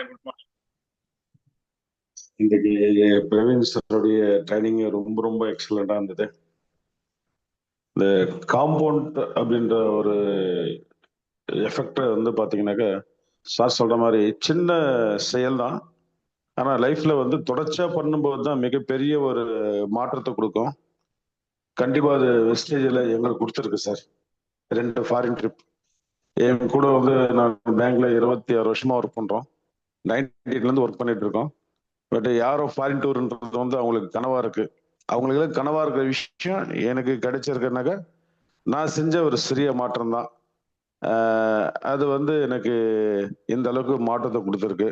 Good morning. இன்னைக்கு பிரவீன் சாருடைய training ரொம்ப ரொம்ப எக்ஸலண்டா இருந்தது. இந்த காம்பவுண்ட் அப்படின்ற ஒரு எஃபெக்ட் வந்து பாத்தீங்கன்னாக்க சார் சொல்ற மாதிரி சின்ன செயல் தான். ஆனா லைஃப்ல வந்து தொடர்ச்சியா பண்ணும்போது தான் மிகப்பெரிய ஒரு மாற்றத்தை கொடுக்கும். கண்டிப்பா அது வெஸ்டேஜ்ல எங்களுக்கு கொடுத்துருக்கு சார். 2 ஃபாரின் ட்ரிப் என் கூட வந்து நான் பேங்க்ல 26 வருஷமா ஒர்க் பண்றோம். 98ல இருந்து ஒர்க் பண்ணிட்டு இருக்கோம். பட் யாரோ ஃபாரின் டூர்ன்றது வந்து அவங்களுக்கு கனவா இருக்கு. அவங்களுக்கு கனவா இருக்கிற விஷயம் எனக்கு கிடைச்சிருக்குனாக்க நான் செஞ்ச ஒரு சிறிய மாற்றம் தான். அது வந்து எனக்கு இந்த அளவுக்கு மாற்றத்தை கொடுத்துருக்கு.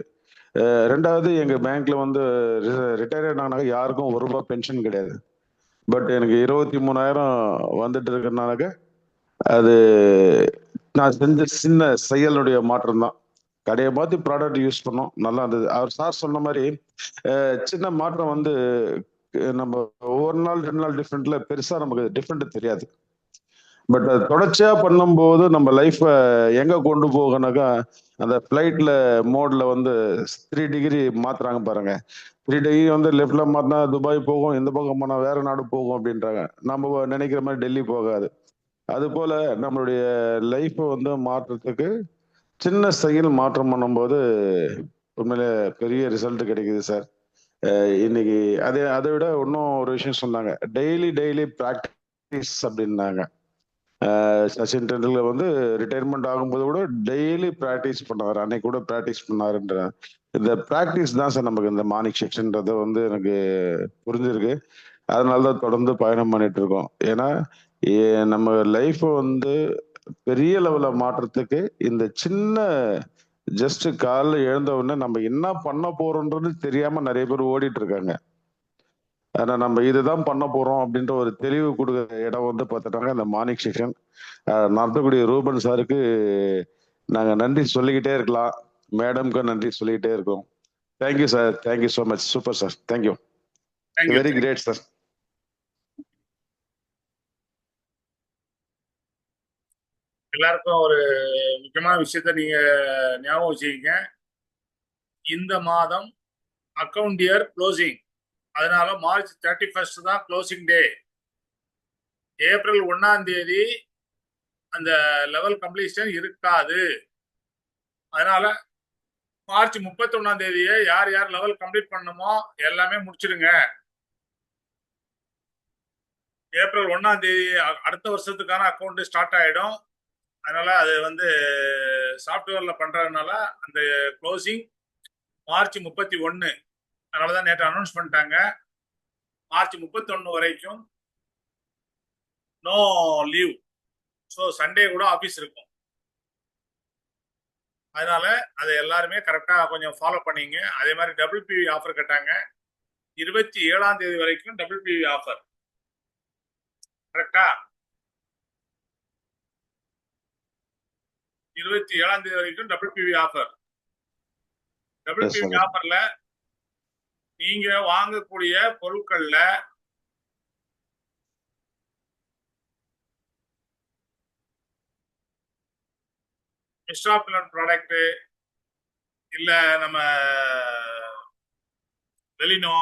ரெண்டாவது எங்க பேங்க்ல வந்து ரிட்டையர்ட் ஆனாக்க யாருக்கும் ₹1 பென்ஷன் கிடையாது. பட் எனக்கு 23,000 வந்துட்டு இருக்கிறனாக்க அது நான் செஞ்ச சின்ன செயலுடைய மாற்றம் தான். கடையை பார்த்து ப்ராடக்ட் யூஸ் பண்ணோம், நல்லா இருந்தது. அவர் சார் சொன்ன மாதிரி சின்ன மாற்றம் வந்து நம்ம ஒரு நாள் 2 நாள் டிஃப்ரெண்ட்ல பெருசா நமக்கு டிஃப்ரெண்ட் தெரியாது. பட் அது தொடர்ச்சியா பண்ணும்போது நம்ம லைஃப எங்க கொண்டு போகனாக்கா அந்த பிளைட்ல மோட்ல வந்து 3 டிகிரி மாத்துறாங்க பாருங்க. 3 டிகிரி வந்து லெஃப்ட்ல மாத்தினா துபாய் போகும், இந்த பக்கம் போனா வேற நாடு போகும் அப்படின்றாங்க. நம்ம நினைக்கிற மாதிரி டெல்லி போகாது. அது போல நம்மளுடைய லைஃப் வந்து மாற்றத்துக்கு சின்ன செயல் மாற்றம் பண்ணும்போது உண்மையிலே பெரிய ரிசல்ட் கிடைக்குது சார். இன்னைக்கு அதை விட இன்னும் ஒரு விஷயம் சொன்னாங்க, டெய்லி பிராக்டிஸ் அப்படின்னாங்க. சச்சின் டெண்டுல்கர் வந்து ரிட்டையர்மெண்ட் ஆகும்போது கூட டெய்லி பிராக்டிஸ் பண்ணாரு. அன்னைக்கு கூட பிராக்டிஸ் பண்ணாருன்ற இந்த பிராக்டிஸ் தான் சார் நமக்கு இந்த மார்னிங் செக்ஷன்றது வந்து எனக்கு புரிஞ்சிருக்கு. அதனாலதான் தொடர்ந்து பயணம் பண்ணிட்டு இருக்கோம். ஏன்னா நம்ம லைஃப் வந்து பெரிய லெவல்ல மாற்றத்துக்கு இந்த சின்ன ஜஸ்ட் காலைல எழுந்த உடனே நம்ம என்ன பண்ண போறோம்ன்றது தெரியாம நிறைய பேர் ஓடிட்டு இருக்காங்க. ஆனா நம்ம இதுதான் பண்ண போறோம் அப்படின்ற ஒரு தெளிவு கொடுக்குற இடம் வந்து பார்த்துட்டாங்க இந்த மார்னிங் செக்ஷன். நடத்தக்கூடிய ரூபன் சாருக்கு நாங்க நன்றி சொல்லிக்கிட்டே இருக்கலாம், மேடம்க்கு நன்றி சொல்லிக்கிட்டே இருக்கோம். Thank you sir, thank you so much, super sir, thank you, very great sir. எல்லாருக்கும் ஒரு முக்கியமான விஷயத்த நீங்க ஞாபகம் வச்சுக்கீங்க. இந்த மாதம் அக்கவுண்ட் இயர் க்ளோசிங், அதனால மார்ச் 31 தான் க்ளோசிங் டே. ஏப்ரல் 1ஆம் தேதி அந்த லெவல் கம்ப்ளீஷன் இருக்காது. அதனால மார்ச் 31ஆம் தேதியே யார் யார் லெவல் கம்ப்ளீட் பண்ணணுமோ எல்லாமே முடிச்சிடுங்க. ஏப்ரல் 1ஆம் தேதி அடுத்த வருஷத்துக்கான அக்கௌண்ட் ஸ்டார்ட் ஆயிடும். அதனால அது வந்து சாஃப்ட்வேர்ல பண்றதுனால அந்த க்ளோசிங் மார்ச் 31. அதனாலதான் நேற்று அனௌன்ஸ் பண்ணிட்டாங்க. மார்ச் 31 வரைக்கும் நோ லீவ். ஸோ சண்டே கூட ஆஃபீஸ் இருக்கும். அதனால அதை எல்லாருமே கரெக்டா கொஞ்சம் ஃபாலோ பண்ணீங்க. அதே மாதிரி WPV ஆஃபர் கேட்டாங்க. 27ஆம் தேதி வரைக்கும் WPV ஆஃபர் கரெக்டா? 27ஆம் தேதி வரைக்கும் WPV ஆஃபர். WPV ஆஃபர்ல நீங்க வாங்கக்கூடிய பொருட்கள்ல எக்ஸ்ட்ரா ப்ராடக்ட் இல்ல நம்ம வெலினோ,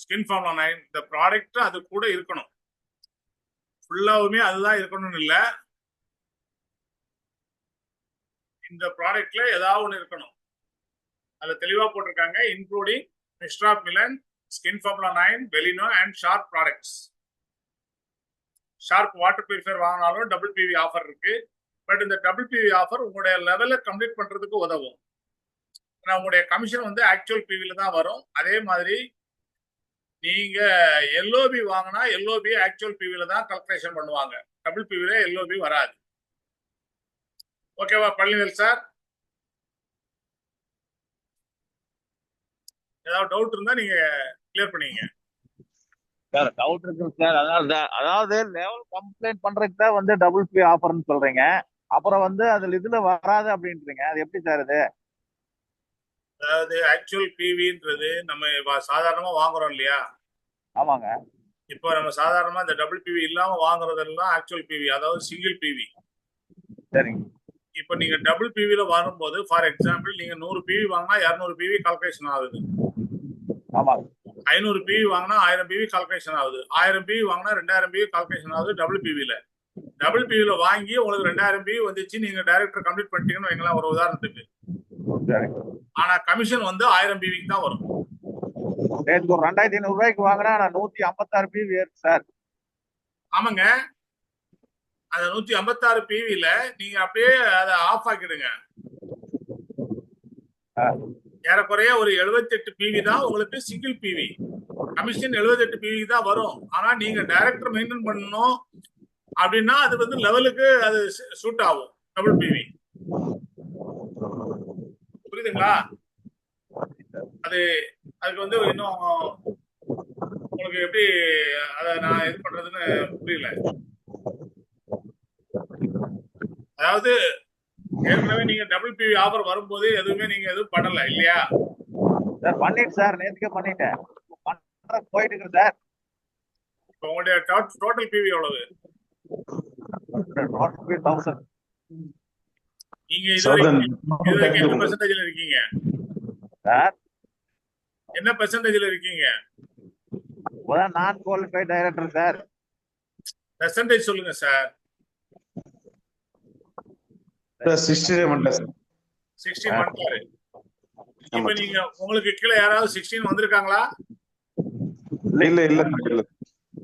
ஸ்கின் ஃபார்முலா 9 இந்த ப்ராடக்ட் அது கூட இருக்கணும். ஃபுல்லாவுமே அதுதான் இருக்கணும்னு இல்லை, இந்த ப்ராடக்ட்ல ஏதாவது ஒன்று இருக்கணும். அதுல தெளிவா போட்டிருக்காங்க, including extra Milan, skin formula 9, வெலினோ and Sharp products. Sharp water purifier வாங்கினாலும் WPV ஆஃபர் இருக்கு. பட் இந்த WPV ஆஃபர் உங்களுடைய லெவலை கம்ப்ளீட் பண்றதுக்கு உதவும். உங்களுடைய கமிஷன் வந்து ஆக்சுவல் பிவில தான் வரும். அதே மாதிரி நீங்க LOB வாங்கினா LOB ஆக்சுவல் பிவில தான் கல்குலேஷன் பண்ணுவாங்க. WPV LOB வராது. ஓகேவா பழனிவேல் சார்? ஏதாவது டவுட் இருந்தா நீங்க கிளியர் பண்ணீங்க சார். டவுட் இருக்கு சார். அதாவது லெவல் கம்ப்ளைண்ட் பண்றதுக்கு தான் வந்து WPV ஆஃபர்னு சொல்றீங்க. அப்புறம் வந்து அதுல இதுல வராது அப்படின்றீங்க. அது எப்படி சார் இது? அதாவது ஆக்சுவல் பிவின்றது நம்ம சாதாரணமா வாங்குறோம் இல்லையா? ஆமாங்க. இப்போ நம்ம சாதாரணமா இந்த WPV இல்லாம வாங்குறதெல்லாம் ஆக்சுவல் பிவி, அதாவது சிங்கிள் பிவி. சரிங்க. இப்ப நீங்க டபுள் பிவில வரும்போது ஃபார் எக்ஸாம்பிள் நீங்க 100 பிவி வாங்கினா 200 பிவி கால்குலேஷன் ஆகுது. ஆமா 500 பிவி வாங்கினா 1000 பிவி கால்குலேஷன் ஆகுது. 1000 பிவி வாங்கினா 2000 பிவி கால்குலேஷன் ஆகுது டபுள் பிவில. டபுள் பிவில வாங்கி உங்களுக்கு 2000 பிவி வந்துச்சு, நீங்க டைரக்டர் கம்ப்ளீட் பண்ணிட்டீங்கன்னு வைங்களேன் ஒரு உதாரணத்துக்கு. சரி. ஆனா கமிஷன் வந்து 1000 பிவிக்கு தான் வரும். நேற்று ஒரு 2500 ரூபாய்க்கு வாங்கினா நான் 156 பிவி ஏறும் சார். ஆமாங்க, அந்த 156 பிவில நீங்க அப்படியே அதை ஆஃப் ஆக்கிடுங்க. ஏறக்குறைய ஒரு 78 பிவி தான் உங்களுக்கு சிங்கிள் பிவி. கமிஷன் 78 பிவி தான் வரும். ஆனா நீங்க டைரக்டர் மெயின்டைன் பண்ணணும் அப்படின்னா அது வந்து லெவலுக்கு அது சூட் ஆகும் டபுள் பிவி. புரியுதுங்களா? அது அதுக்கு வந்து இன்னும் உங்களுக்கு எப்படி அதை நான் இது பண்றதுன்னு புரியல. அதாவது ஏற்கனவே நீங்க டபுள் பிவி ஆஃபர் வரும்போது எதுவுமே நீங்க எதுவும் பண்ணல இல்லையா? சார் பண்ணிட்டு சார் நேற்றுக்கே பண்ணிட்டேன். போயிட்டு இருக்கு சார். இப்போ உங்களுடைய டோட்டல் பிவி எவ்வளவு? 1000. நீங்க இதுவரைக்கும் என்ன பெர்சன்டேஜ்ல இருக்கீங்க சார்? என்ன பெர்சன்டேஜ்ல இருக்கீங்க? நான் குவாலிஃபைட் டைரக்டர் சார். பெர்சன்டேஜ் சொல்லுங்க சார். 16 வந்துட்டேன் 16 வந்துட்டாரு. இப்ப நீங்க உங்களுக்கு கீழே யாராவது 16 வந்திருக்காங்களா? இல்ல இல்ல இல்ல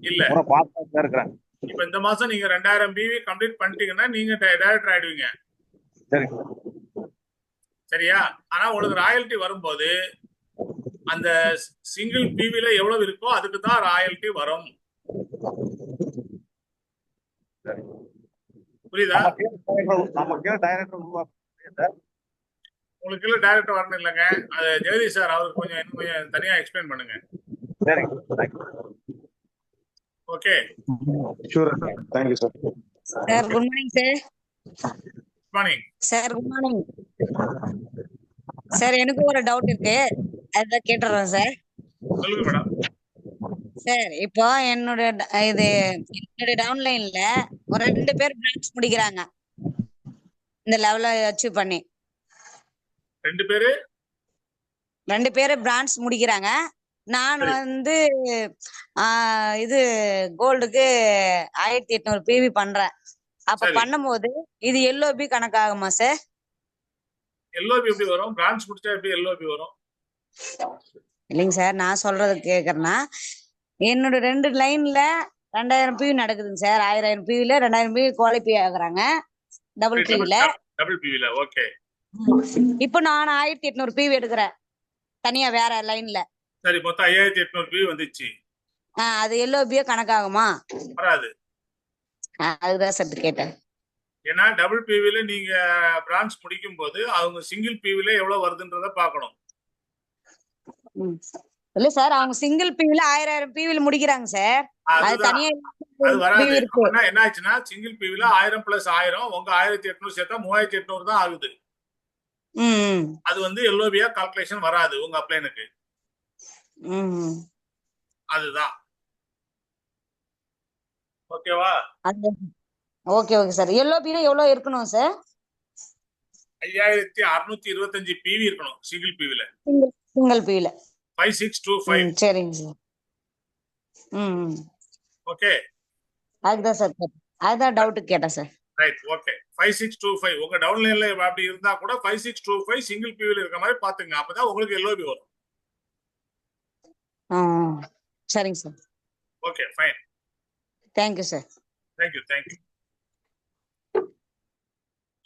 இல்ல. பார்த்து இருக்கிறேன். இப்ப இந்த மாசம் நீங்க 2000 பிவி கம்ப்ளீட் பண்ணிட்டீங்கன்னா நீங்க டைரக்டர் ஆயிடுவீங்க. சரி சரியா? ஆனா உங்களுக்கு ராயல்டி வரும்போது அந்த சிங்கிள் பிவில எவ்வளவு இருக்கோ அதுக்கு தான் ராயல்டி வரும். புரியுதா? உங்களுக்கு டைரக்டர் வரணும் இல்லைங்க. அது ஜெகதீஷ் சார் அவருக்கு கொஞ்சம் இன்னும் கொஞ்சம் தனியா எக்ஸ்பிளைன் பண்ணுங்க. Okay sure thank you sir. Sir good morning sir. Good morning sir. Good morning sir. எனக்கு ஒரு டவுட் இருக்கு, அதான் கேட்டுறேன் சார். சொல்லுங்க மேடம். சார் இப்போ என்னுடைய டவுன்லைன்ல ஒரு 2 பேர் பிரான்ச் முடிக்கிறாங்க இந்த லெவல அச்சீவ் பண்ணி. 2 பேரு பிரான்ச் முடிக்கிறாங்க. நான் வந்து இது கோல்டுக்கு 1800 பிவி பண்றேன். அப்ப பண்ணும்போது இது எல்ஓபி கணக்காகுமா சார்? எல்ஓபி எப்படி வரும்? பிரான்ச் முடிச்சா எப்படி எல்ஓபி வரும்? இல்லைங்க சார், நான் சொல்றது கேக்குறேன்னா என்னோட 2 லைன்ல 2000 பிவி நடக்குதுங்க சார். 1000 பிவில 2000 பிவி குவாலிஃபை ஆகுறாங்க டபுள் பிவில. ஓகே. இப்போ நான் 1800 பிவி எடுக்கிறேன் தனியா வேற லைன்ல. சரி, மொத்தம் 5800 பிவி வந்துச்சு. அது எல்ஓபியே கணக்காகுமா? வராது. அதுதான் சார் கேட்டேன். ஏன்னா டபுள் பிவில நீங்க பிரான்ச் முடிக்கும் போது அவங்க சிங்கிள் பிவில எவ்வளவு வருதுன்றத பாக்கணும். இல்ல சார், அவங்க சிங்கிள் பிவில 1000 பிவில முடிக்கிறாங்க சார். அது தனியா அது வராது. என்ன ஆச்சுன்னா சிங்கிள் பிவில 1000 + 1000 உங்க 1800 சேர்த்தா 3800 தான் ஆகுது. அது வந்து எல்ஓபியா கால்குலேஷன் வராது உங்க அப்ளைனுக்கு. அதுதான். ஓகேவா? Okay okay sir. எல்ஓபினா எவ்வளவு இருக்கணும் சார்? 5625 பிவி இருக்கணும் சிங்கிள் பிவில. சிங்கிள் பிவில 5625. சரிங்க சார். ஓகே. அதுதான் சார், அதுதான் டவுட் கேட்டேன் சார். Right, okay. 5625 உங்க டவுன்லைன்ல அப்படி இருந்தா கூட 5625 சிங்கிள் பிவில இருக்க மாதிரி பாத்துங்க. அப்பதான் உங்களுக்கு எல்ஓபி வரும். சரிங்க sir. Okay fine. Thank you sir. Thank you.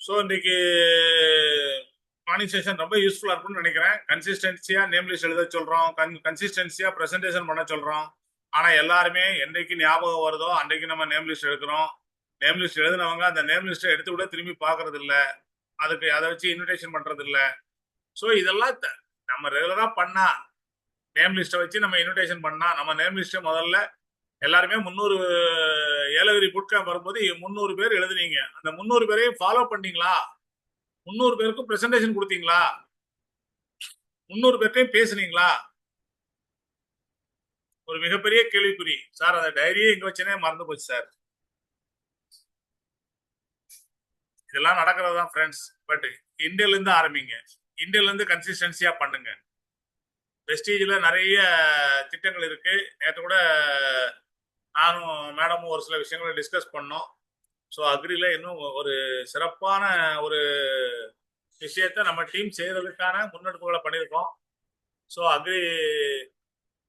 So இன்னைக்கு மார்னிங் செஷன் ரொம்ப யூஸ்ஃபுல்லா இருக்கும்னு நினைக்கிறேன். கன்சிஸ்டன்சியா நேம் லிஸ்ட் எழுத சொல்றோம், கன்சிஸ்டன்சியா பிரசன்டேஷன் பண்ண சொல்றோம். ஆனா எல்லாருமே என்னைக்கு ஞாபகம் வருதோ அன்றைக்கு நம்ம நேம் லிஸ்ட் எடுக்கிறோம். நேம் லிஸ்ட் எழுதினவங்க அந்த நேம் லிஸ்ட்டை எடுத்து கூட திரும்பி பாக்குறது இல்ல, அதுக்கு அதை வச்சு இன்விடேஷன் பண்றது இல்ல. ஸோ இதெல்லாம் நம்ம ரெகுலரா பண்ணா, நேம் லிஸ்ட்டை வச்சு நம்ம இன்விடேஷன் பண்ணா, நம்ம நேம் லிஸ்ட்டை முதல்ல எல்லாருமே 300 ஏலகிரி புட் கேம்ப் வரும்போது 300 பேர் எழுதுனீங்க. அந்த 300 பேரையும் ஃபாலோ பண்ணீங்களா? 300 பேருக்கும் பிரசன்டேஷன் கொடுத்தீங்களா? 300 பேர்ட்டையும் பேசுனீங்களா? ஒரு மிகப்பெரிய கேள்விக்குறி. சார் அந்த டைரியே எங்க வச்சனே மறந்து போச்சு சார். இதெல்லாம் நடக்கிறது தான் ஃப்ரெண்ட்ஸ். பட் இந்தியால இருந்து ஆரம்பிங்க, இந்தியால இருந்து கன்சிஸ்டன்சியா பண்ணுங்க. வெஸ்டீஜ்ல நிறைய திட்டங்கள் இருக்கு. நேற்று கூட நானும் மேடமும் ஒரு சில விஷயங்களை டிஸ்கஸ் பண்ணோம். ஸோ அக்ரில இன்னும் ஒரு சிறப்பான ஒரு விஷயத்த நம்ம டீம் செய்யறதுக்கான முன்னெடுப்புகளை பண்ணியிருக்கோம். ஸோ அக்ரி,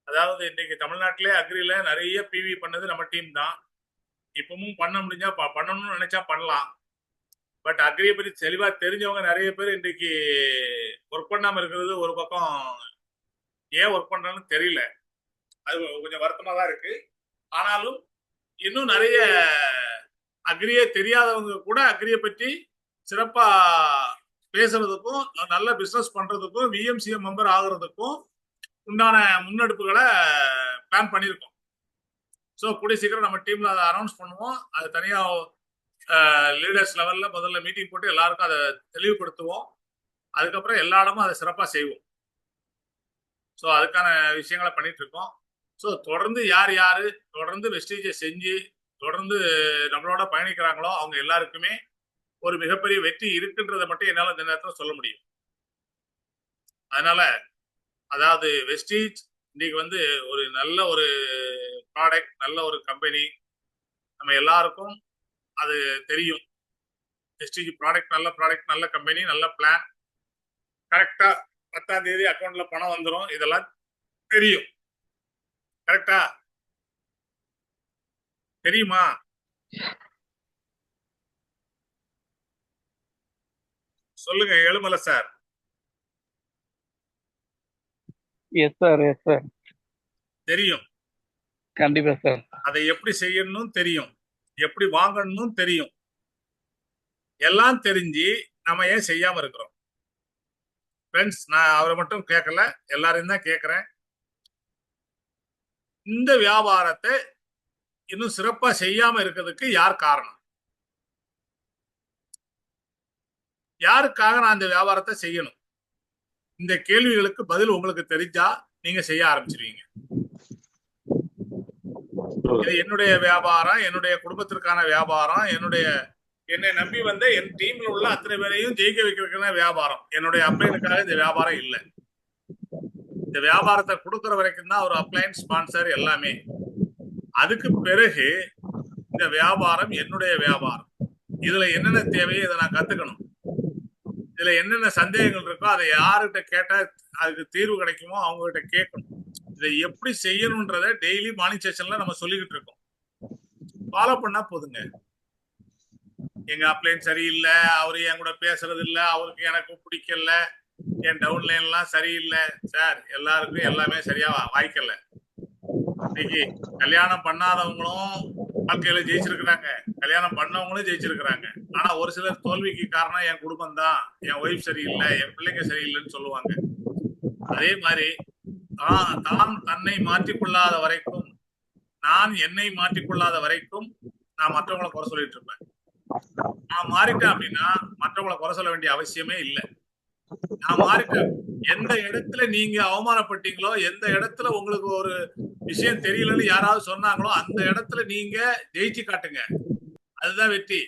அதாவது இன்னைக்கு தமிழ்நாட்டிலே அக்ரில நிறைய பிவி பண்ணது நம்ம டீம் தான். இப்பவும் பண்ண முடிஞ்சா பண்ணணும்னு நினைச்சா பண்ணலாம். பட் அக்ரியை பற்றி தெளிவா தெரிஞ்சவங்க நிறைய பேர் இன்றைக்கு ஒர்க் பண்ணாம இருக்கிறது ஒரு பக்கம். ஏன் ஒர்க் பண்றாங்கன்னு தெரியல, அது கொஞ்சம் வருத்தமா தான் இருக்கு. ஆனாலும் இன்னும் நிறைய அக்ரியே தெரியாதவங்க கூட அக்ரியை பற்றி சிறப்பா பேசுறதுக்கும் நல்ல பிசினஸ் பண்றதுக்கும் விஎம்சிஎம் மெம்பர் ஆகுறதுக்கும் உண்டான முன்னெடுப்புகளை பிளான் பண்ணியிருக்கோம். ஸோ கூடிய சீக்கிரம் நம்ம டீம்ல அதை அனௌன்ஸ் பண்ணுவோம். அது தனியா லீடர்ஸ் லெவல்ல முதல்ல மீட்டிங் போட்டு எல்லாருக்கும் அதை தெளிவுபடுத்துவோம். அதுக்கப்புறம் எல்லா இடமும் அதை சிறப்பாக செய்வோம். ஸோ அதுக்கான விஷயங்களை பண்ணிட்டு இருக்கோம். ஸோ தொடர்ந்து யார் யாரு தொடர்ந்து வெஸ்டீஜை செஞ்சு தொடர்ந்து நம்மளோட பயணிக்கிறாங்களோ அவங்க எல்லாருக்குமே ஒரு மிகப்பெரிய வெற்றி இருக்குன்றதை மட்டும் என்னால் இந்த நேரத்தில் சொல்ல முடியும். அதனால அதாவது வெஸ்டீஜ் இன்னைக்கு வந்து ஒரு நல்ல ஒரு ப்ராடக்ட், நல்ல ஒரு கம்பெனி, நம்ம எல்லாருக்கும் அது தெரியும். வெஸ்டீஜ் ப்ராடக்ட் நல்ல கம்பெனி, நல்ல பிளான், கரெக்டா 10ஆம் தேதி அக்கௌண்ட்ல பணம் வந்துடும், இதெல்லாம் தெரியும். கரெக்டா தெரியுமா? சொல்லுங்க Ezhumalai sir. Yes sir, yes sir, தெரியும். கண்டிப்பா சார். அதை எப்படி செய்யணும் தெரியும், எப்படி வாங்கணும் தெரியும். எல்லாம் தெரிஞ்சு நம்ம ஏன் செய்யாம இருக்கிறோம்? ஃப்ரெண்ட்ஸ், நான் அவரை மட்டும் கேட்கல, எல்லாரையும் தான் கேட்கிறேன். இந்த வியாபாரத்தை இன்னும் சிறப்பா செய்யாம இருக்கிறதுக்கு யார் காரணம்? யாருக்காக நான் இந்த வியாபாரத்தை செய்யணும்? இந்த கேள்விகளுக்கு பதில் உங்களுக்கு தெரிஞ்சா நீங்க செய்ய ஆரம்பிச்சிருவீங்க. இது என்னுடைய வியாபாரம், என்னுடைய குடும்பத்திற்கான வியாபாரம், என்னை நம்பி வந்த என் டீம்ல உள்ள அத்தனை பேரையும் ஜெயிக்க வைக்கிறதுக்கான வியாபாரம். என்னுடைய அப்ளைனுக்காக இந்த வியாபாரம் இல்லை. இந்த வியாபாரத்தை கொடுக்குற வரைக்கும் தான் ஒரு அப்ளைன் ஸ்பான்சர் எல்லாமே. அதுக்கு பிறகு இந்த வியாபாரம் என்னுடைய வியாபாரம். இதுல என்னென்ன தேவையோ இதை நான் கத்துக்கணும். இதுல என்னென்ன சந்தேகங்கள் இருக்கோ அதை யாருகிட்ட கேட்டா அதுக்கு தீர்வு கிடைக்குமோ அவங்க கிட்ட கேட்கணும். இதை எப்படி செய்யணும்ன்றத டெய்லி மார்னிங் செஷன்ல நம்ம சொல்லிக்கிட்டு இருக்கோம். ஃபாலோ பண்ணா போதுங்க. எங்க அப்ளைன் சரியில்லை, அவரு என் கூட பேசுறது இல்லை, அவருக்கு எனக்கு பிடிக்கல, என் டவுன்லைன் எல்லாம் சரியில்லை சார். எல்லாருக்கும் எல்லாமே சரியா வாய்க்கல. இன்னைக்கு கல்யாணம் பண்ணாதவங்களும் வாழ்க்கையில ஜெயிச்சிருக்கிறாங்க, கல்யாணம் பண்ணவங்களும் ஜெயிச்சிருக்கிறாங்க. ஆனா ஒரு சிலர் தோல்விக்கு காரணம் என் குடும்பம் தான், என் ஒய்ஃப் சரியில்லை, என் பிள்ளைங்க சரியில்லைன்னு சொல்லுவாங்க. அதே மாதிரி தான் தன்னை மாற்றிக்கொள்ளாத வரைக்கும், நான் என்னை மாற்றிக்கொள்ளாத வரைக்கும் நான் மற்றவங்களை குறை சொல்லிட்டு இருப்பேன். நான் மாறிட்டேன் அப்படின்னா மற்றவங்களை குறை சொல்ல வேண்டிய அவசியமே இல்லை. நான் மாறிட்டேன். எந்த இடத்துல நீங்க அவமானப்பட்டீங்களோ, எந்த இடத்துல உங்களுக்கு ஒரு விஷயம் தெரியலன்னு யாராவது சொன்னாங்களோ அந்த இடத்துல நீங்க ஜெயிச்சு காட்டுங்க. அதுதான் வெற்றி.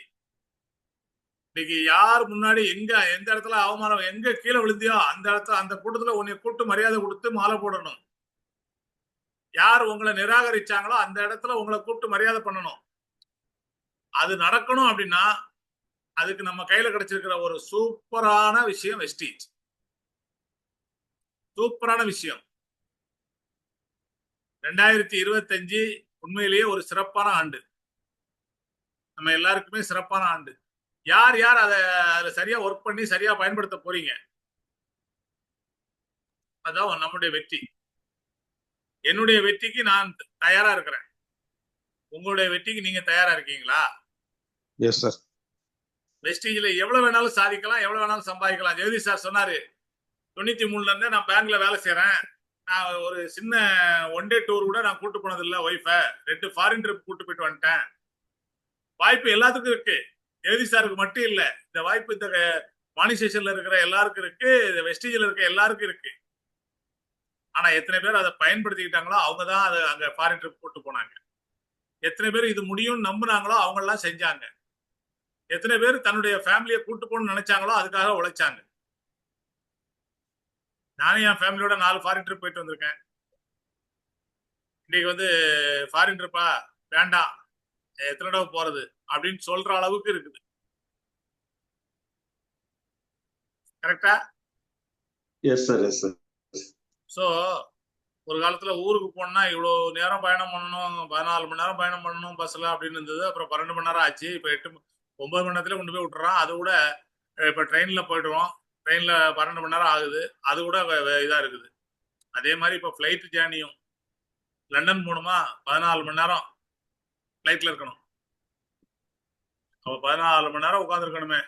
இன்னைக்கு யார் முன்னாடி எந்த இடத்துல அவமானம், எங்க கீழே விழுந்தியோ அந்த இடத்துல அந்த கூட்டத்துல உன்னை கூப்பிட்டு மரியாதை கொடுத்து மாலை போடணும். யார் உங்களை நிராகரிச்சாங்களோ அந்த இடத்துல உங்களை கூப்பிட்டு மரியாதை பண்ணணும். அது நடக்கணும் அப்படின்னா அதுக்கு நம்ம கையில கிடைச்சிருக்கிற ஒரு சூப்பரான விஷயம் வெஸ்டீஜ். சூப்பரான விஷயம். 2025 உண்மையிலேயே ஒரு சிறப்பான ஆண்டு, நம்ம எல்லாருக்குமே சிறப்பான ஆண்டு. யார் யார் அதை சரியா ஒர்க் பண்ணி சரியா பயன்படுத்த போறீங்க, அதான் நம்முடைய வெற்றி. என்னுடைய வெற்றிக்கு நான் தயாரா இருக்கிறேன். உங்களுடைய வெற்றிக்கு நீங்க தயாரா இருக்கீங்களா? Yes sir. வெஸ்டீஜ்ல எவ்வளவு வேணாலும் சாதிக்கலாம், எவ்வளவு வேணாலும் சம்பாதிக்கலாம். ஜெகதீஷ் சார் சொன்னாரு, 93 இருந்தே நான் பேங்க்ல வேலை செய்யறேன், நான் ஒரு சின்ன ஒன் டே டூர் கூட நான் கூட்டு போனது இல்லை, ஒய்ஃப 2 ஃபாரின் ட்ரிப் கூட்டு போயிட்டு வந்துட்டேன். வாய்ப்பு எல்லாத்துக்கும் இருக்கு, ஜெகதீஷ் சாருக்கு மட்டும் இல்ல. இந்த வாய்ப்பு இந்த மானிசேஷன்ல இருக்கிற எல்லாருக்கும் இருக்கு, வெஸ்டீஜ்ல இருக்க எல்லாருக்கும் இருக்கு. ஆனா எத்தனை பேர் அதை பயன்படுத்திக்கிட்டாங்களோ அவங்கதான் அதை அங்க ஃபாரின் ட்ரிப் கூட்டு போனாங்க. எத்தனை பேர் இது முடியும்னு நம்புனாங்களோ அவங்க எல்லாம் செஞ்சாங்க. எத்தனை பேர் தன்னுடைய ஃபேமிலியை கூட்டு போகணும்னு நினைச்சாங்களோ அதுக்காக உழைச்சாங்க. நானும் என் ஃபேமிலியோட 4 ஃபாரின் ட்ரிப் போயிட்டு வந்திருக்கேன். இன்னைக்கு வந்து ஃபாரின் ட்ரிப்பா வேண்டாம், எத்தனை தடவை போறது அப்படின்னு சொல்ற அளவுக்கு இருக்குது. கரெக்டா? Yes sir, yes sir. So ஒரு காலத்துல ஊருக்கு போனா இவ்வளவு நேரம் பயணம் பண்ணணும், 14 மணி நேரம் பயணம் பண்ணணும் பஸ்ல அப்படின்னு இருந்தது. அப்புறம் 12 மணி நேரம் ஆச்சு. இப்ப 9 மணி நேரத்துல கொண்டு போய் விட்டுறான். அது கூட இப்ப ட்ரெயின்ல போயிடுவோம். ட்ரெயின்ல 12 மணி நேரம் ஆகுது. அது கூட இதா இருக்குது. அதே மாதிரி இப்ப ஃபிளைட் ஜேர்னியும் லண்டன் போகணுமா 14 மணி நேரம் ஃபிளைட்ல இருக்கணும். அப்ப 14 மணி நேரம் உட்காந்துருக்கணுமே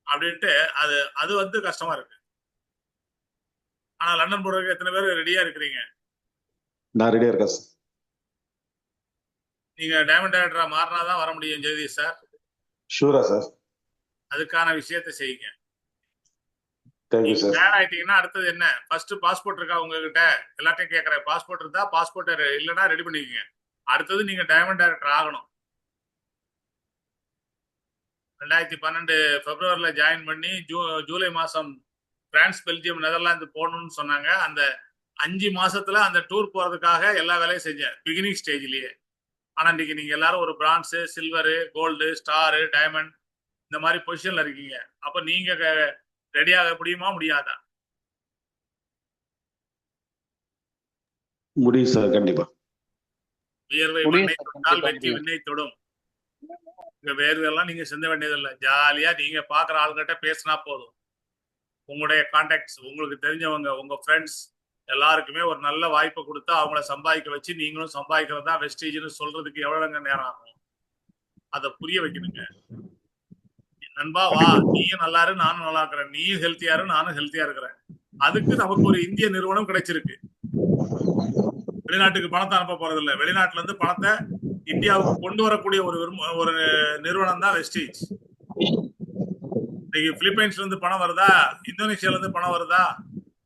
அப்படின்ட்டு அது அது வந்து கஷ்டமா இருக்கு. ஆனா லண்டன் போறதுக்கு எத்தனை பேர் ரெடியா இருக்கிறீங்க? நான் ரெடியா இருக்கேன் சார். நீங்க டைமண்ட் டைரக்டரா மாறினாதான் வர முடியும் ஜெகதீஷ் சார். ஷூரா சார். அதுக்கான விஷயத்தை செய்யுங்க. Thank you sir. தயார் ஆயிட்டீங்கன்னா அடுத்தது என்ன? ஃபர்ஸ்ட் பாஸ்போர்ட் இருக்கா உங்ககிட்ட? எல்லாத்தையும் கேட்கறேன். பாஸ்போர்ட் இருந்தா பாஸ்போர்ட் இல்லைன்னா ரெடி பண்ணிக்கங்க. அடுத்தது நீங்க டைமண்ட் டைரக்டர் ஆகணும். 2012 பிப்ரவரியில ஜாயின் பண்ணி ஜூலை மாசம் பிரான்ஸ், பெல்ஜியம், நெதர்லாந்து போகணும்னு சொன்னாங்க. அந்த 5 மாசத்துல அந்த டூர் போறதுக்காக எல்லா வேலையும் செஞ்சேன் பிகினிங் ஸ்டேஜ்லயே. ஆனா இன்னைக்கு நீங்க எல்லாரும் ஒரு bronze, silver, gold, star, diamond இந்த மாதிரி பொசிஷன்ல இருக்கீங்க. அப்ப நீங்க ரெடியாக முடியுமா முடியாதா? முடியும் சார், கண்டிப்பா. வியர்வை முடியும் மண்ணை சார், தொட்டால் கண்டிப்பா வெற்றி முடியும். விண்ணை தொடும். இந்த வேர்வையெல்லாம் நீங்க சிந்த வேண்டியதில்லை. ஜாலியா நீங்க பாக்குற ஆளுகிட்ட பேசினா போதும். உங்களுடைய கான்டாக்ட்ஸ், உங்களுக்கு தெரிஞ்சவங்க, உங்க ஃப்ரெண்ட்ஸ் எல்லாருக்குமே ஒரு நல்ல வாய்ப்பை கொடுத்து அவங்கள சம்பாதிக்க வச்சு நீங்களும் சம்பாதிக்கிறது தான் வெஸ்டேஜ்னு சொல்றதுக்கு எவ்வளவுங்க நேரம் ஆகும்? அதை புரிய வைக்கணுங்க. நண்பா வா, நீயும் நல்லா இரு, நானும் நல்லா இருக்கிறேன். நீயும் ஹெல்த்தியா இரு, நானும் ஹெல்த்தியா இருக்கிறேன். அதுக்கு நமக்கு ஒரு இந்திய நிறுவனம் கிடைச்சிருக்கு. வெளிநாட்டுக்கு பணத்தை அனுப்ப போறது இல்லை. வெளிநாட்டுல இருந்து பணத்தை இந்தியாவுக்கு கொண்டு வரக்கூடிய ஒரு நிறுவனம் தான் வெஸ்டேஜ். இன்னைக்கு பிலிப்பைன்ஸ்ல இருந்து பணம் வருதா, இந்தோனேஷியால இருந்து பணம் வருதா,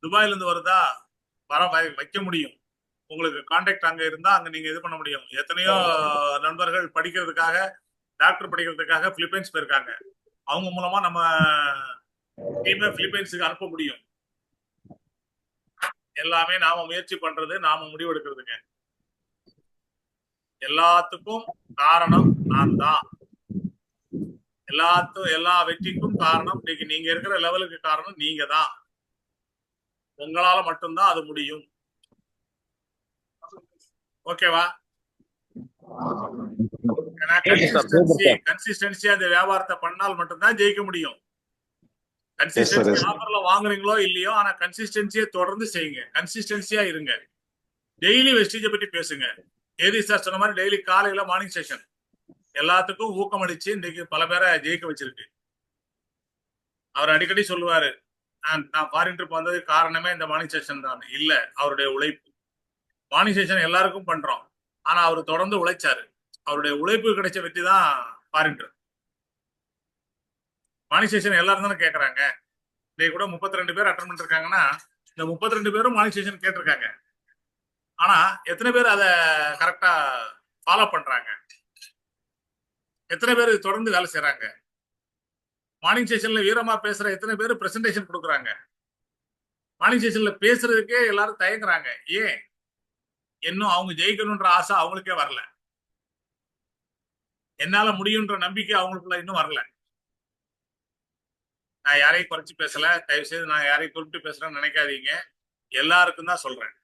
துபாயில இருந்து வருதா, வைக்க முடியும். உங்களுக்கு கான்டாக்ட் அங்க இருந்தா அங்க நீங்க இது பண்ண முடியும். எத்தனையோ நண்பர்கள் படிக்கிறதுக்காக, டாக்டர் படிக்கிறதுக்காக பிலிப்பைன்ஸ் போயிருக்காங்க. அவங்க மூலமா நம்ம டீமை பிலிப்பைன்ஸுக்கு அனுப்ப முடியும். எல்லாமே நாம முயற்சி பண்றது, நாம முடிவெடுக்கிறதுங்க. எல்லாத்துக்கும் காரணம் நான் தான். எல்லா வெற்றிக்கும் காரணம் இன்னைக்கு நீங்க இருக்கிற லெவலுக்கு காரணம் நீங்க தான். உங்களால மட்டும்தான் அது முடியும். ஓகேவா? கன்சிஸ்டன்சி அந்த வியாபாரத்தை பண்ணால் மட்டும்தான் ஜெயிக்க முடியும். கன்சிஸ்டன்சி ஆஃபர்ல வாங்குறீங்களோ இல்லையோ, ஆனா கன்சிஸ்டன்சியை தொடர்ந்து செய்யுங்க. கன்சிஸ்டன்சியா இருங்க. டெய்லி வெஸ்டேஜை பத்தி பேசுங்க. ஏதி சார் சொன்ன மாதிரி டெய்லி காலையில மார்னிங் செஷன் எல்லாத்துக்கும் ஊக்கம் அளிச்சு இன்னைக்கு பல பேரை ஜெயிக்க வச்சிருக்கு. அவர் அடிக்கடி சொல்லுவாரு, நான் ஃபாரின் ட்ரிப் வந்ததுக்கு காரணமே இந்த மார்னிங் செஷன் தான். இல்ல, அவருடைய உழைப்பு. மார்னிங் செஷன் எல்லாருக்கும் பண்றோம், ஆனா அவர் தொடர்ந்து உழைச்சாரு. அவருடைய உழைப்பு கிடைச்ச வெற்றி தான் ஃபாரின் ட்ரிப். மார்னிங் செஷன் எல்லாரும் தானே கேட்கறாங்க. இன்னைக்கு கூட 32 பேர் அட்டன் பண்ணிருக்காங்கன்னா இந்த 32 பேரும் மார்னிங் செஷன் கேட்டிருக்காங்க. ஆனா எத்தனை பேர் அதை கரெக்டா ஃபாலோ பண்றாங்க? எத்தனை பேர் தொடர்ந்து வேலை செய்யறாங்க? மார்னிங் செஷன்ல வீரமா பேசுற எத்தனை பேர் பிரசன்டேஷன் கொடுக்குறாங்க? மார்னிங் செஷன்ல பேசுறதுக்கே எல்லாரும் தயங்குறாங்க. ஏன்? இன்னும் அவங்க ஜெயிக்கணும்ன்ற ஆசை அவங்களுக்கே வரல. என்னால முடியும்ன்ற நம்பிக்கை அவங்களுக்குள்ள இன்னும் வரல. நான் யாரையும் குறைச்சு பேசல, தயவு செய்து நான் யாரையும் குறிப்பிட்டு பேசுறேன்னு நினைக்காதீங்க. எல்லாருக்கும் தான் சொல்றேன்.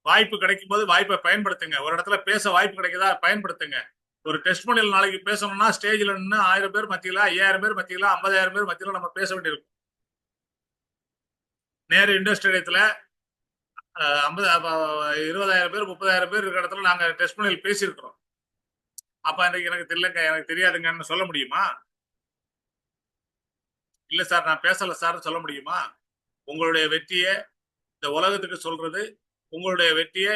வாய்ப்பு கிடைக்கும் போது வாய்ப்பை பயன்படுத்துங்க. ஒரு இடத்துல பேச வாய்ப்பு கிடைக்குதா, பயன்படுத்துங்க. ஒரு டெஸ்ட் மொழியில் நாளைக்கு பேசணும்னா ஸ்டேஜ்ல நின்று 1000 பேர் மத்தியில, 5000 பேர் மத்தியில, 50,000 பேர் மத்தியில நம்ம பேச வேண்டியிருக்கும். நேரு இண்டோர் ஸ்டேடியத்துல 20,000 பேர் 30,000 பேர் இருக்கிற இடத்துல நாங்க டெஸ்ட் மொழியில் பேசியிருக்கிறோம். அப்ப இன்னைக்கு எனக்கு தெரியலங்க, எனக்கு தெரியாதுங்கன்னு சொல்ல முடியுமா? இல்ல சார் நான் பேசல சார் சொல்ல முடியுமா? உங்களுடைய வெற்றியை இந்த உலகத்துக்கு சொல்றது, உங்களுடைய வெற்றியை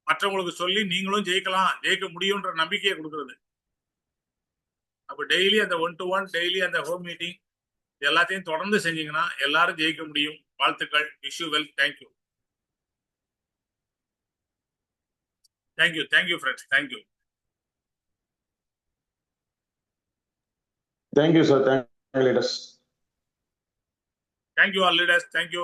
மற்றவங்களுக்கு சொல்லி நீங்களும் ஜெயிக்கலாம், ஜெயிக்க முடியும்ன்ற நம்பிக்கையை கொடுக்கறது. அப்ப டெய்லி அந்த 1-to-1, டெய்லி அந்த ஹோம் மீட்டிங் எல்லாத்தையும் தொடர்ந்து செஞ்சீங்கன்னா எல்லாரும் ஜெயிக்க முடியும். வாழ்த்துக்கள். Wish you well. Thank you. Thank you friends. Thank you. Thank you sir, thank you leaders. Thank you all leaders, thank you.